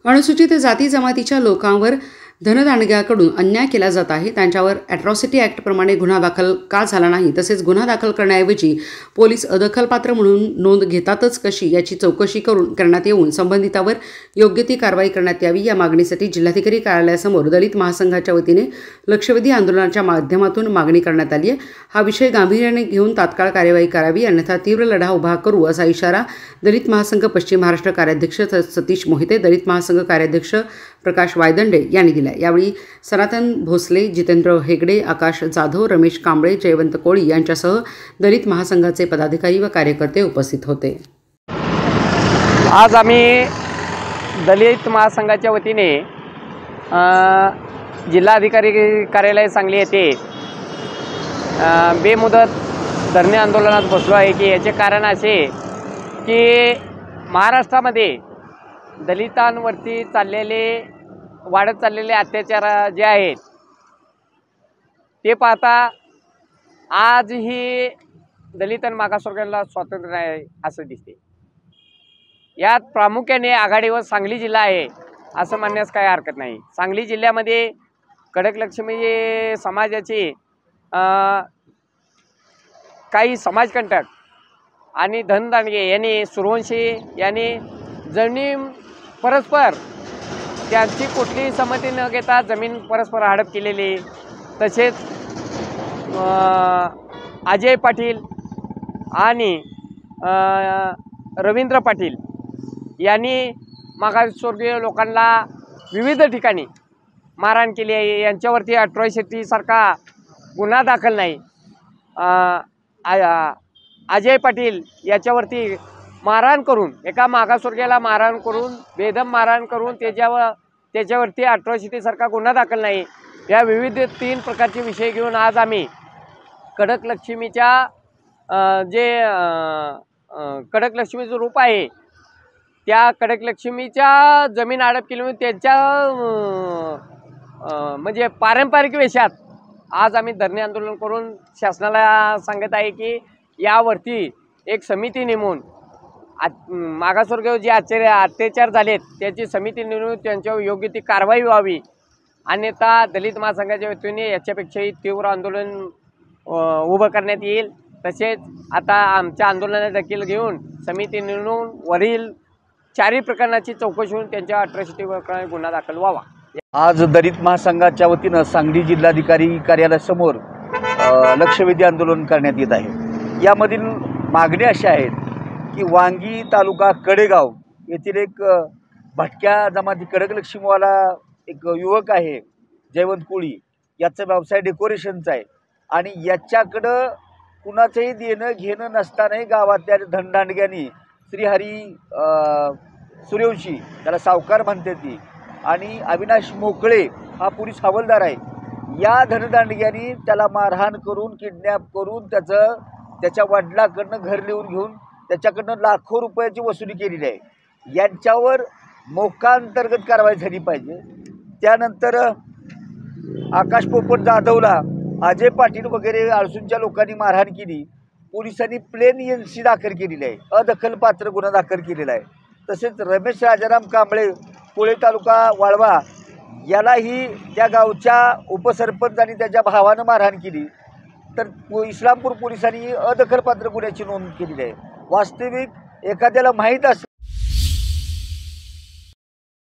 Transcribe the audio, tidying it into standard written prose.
अनुसूचित जाती जमातीच्या लोकांवर धनदांडग्याकडून अन्याय केला जात आहे. त्यांच्यावर ॲट्रॉसिटी ॲक्टप्रमाणे गुन्हा दाखल का झाला नाही, तसेच गुन्हा दाखल करण्याऐवजी पोलीस अदखलपात्र म्हणून नोंद घेतातच कशी याची चौकशी करण्यात येऊन संबंधितावर योग्य ती कारवाई करण्यात यावी. या मागणीसाठी जिल्हाधिकारी कार्यालयासमोर दलित महासंघाच्या वतीने लक्षवेधी आंदोलनाच्या माध्यमातून मागणी करण्यात आली आहे. हा विषय गांभीर्याने घेऊन तात्काळ कार्यवाही करावी, अन्यथा तीव्र लढा उभा करू असा इशारा दलित महासंघ पश्चिम महाराष्ट्र कार्याध्यक्ष सतीश मोहिते, दलित महासंघ कार्याध्यक्ष प्रकाश वायदंडे यांनी दिला. यावेळी सनातन भोसले, जितेंद्र हेगडे, आकाश जाधव, रमेश कांबळे, जयवंत कोळी यांच्यासह दलित महासंघाचे पदाधिकारी व कार्यकर्ते उपस्थित होते. आज आम्ही दलित महासंघाच्या वतीने जिल्हाधिकारी कार्यालय सांगली येथे बेमुदत धरणे आंदोलनात बसलो आहे की याचे कारण असे की महाराष्ट्रामध्ये दलितांवरती वाढत चाललेले अत्याचार जे आहेत ते पाहता आज ही दलित आणि मागासवर्गीयांना स्वातंत्र्य नाही असं दिसते. यात प्रामुख्याने आघाडीवर सांगली जिल्हा आहे असं म्हणण्यास काही हरकत नाही. सांगली जिल्ह्यामध्ये खडकलक्ष्मी समाजाची काही समाजकंटक आणि धनदांडगे यांनी, सूर्यवंशी यांनी जमिनी परस्पर त्यांची कुठलीही संमती न घेता जमीन परस्पर हडप केलेली. तसेच अजय पाटील आणि रवींद्र पाटील यांनी मागासवर्गीय लोकांना विविध ठिकाणी मारहाण केली आहे. यांच्यावरती अट्रॉसिटीसारखा गुन्हा दाखल नाही. अजय पाटील याच्यावरती मारहाण करून, एका मागासवर्गीयाला मारहाण करून, बेदम मारहाण करून त्याच्यावरती अट्रॉसिटीसारखा गुन्हा दाखल नाही. या विविध 3 प्रकारचे विषय घेऊन आज आम्ही खडकलक्ष्मीच्या खडकलक्ष्मीचं रूप आहे त्या खडकलक्ष्मीच्या जमीन हडप केली त्यांच्या म्हणजे पारंपरिक वेशात आज आम्ही धरणे आंदोलन करून शासनाला सांगत आहे की यावरती एक समिती नेमून मागासवर्गीय जे अत्याचार झालेत त्याची समिती नेमून त्यांच्यावर योग्य ती कारवाई व्हावी. अन्यथा दलित महासंघाच्या वतीने याच्यापेक्षाही तीव्र आंदोलन उभं करण्यात येईल. तसेच आता आमच्या आंदोलनात देखील घेऊन समिती नेमून वरील 4 प्रकरणाची चौकशी होऊन त्यांच्या अट्रॉसिटीवर गुन्हा दाखल व्हावा. आज दलित महासंघाच्या वतीनं सांगली जिल्हाधिकारी कार्यालयासमोर लक्षवेधी आंदोलन करण्यात येत आहे. यामधील मागण्या अशा आहेत की वांगी तालुका कडेगाव येथील एक भटक्या जमाती खडकलक्ष्मीवाला एक युवक आहे जयवंत कोळी, याचा व्यवसाय डेकोरेशनचा आहे आणि याच्याकडं कुणाचंही देणं घेणं नसतानाही गावातल्या धनदांडग्यांनी श्रीहरी सूर्यवंशी, त्याला सावकार म्हणते ती, आणि अविनाश मोकळे हा पोलीस हवालदार आहे, या धनदांडग्यांनी त्याला मारहाण करून, किडनॅप करून त्याच्या वडिलाकडनं घर लिहून घेऊन त्याच्याकडनं लाखो रुपयाची वसुली केलेली आहे. यांच्यावर मोक्काअंतर्गत कारवाई झाली पाहिजे. त्यानंतर आकाश पोपट जाधवला, अजय पाटील वगैरे आळसूंच्या लोकांनी मारहाण केली. पोलिसांनी प्लेन NC दाखल केलेली आहे, अदखलपात्र गुन्हा दाखल केलेला आहे. तसेच रमेश राजाराम कांबळे, कोळे तालुका वाळवा, यालाही त्या गावच्या उपसरपंच आणि त्याच्या भावानं मारहाण केली. तर इस्लामपूर पोलिसांनी अदखलपात्र गुन्ह्याची नोंद केलेली आहे. वास्तविक एखाद्याला माहीत असं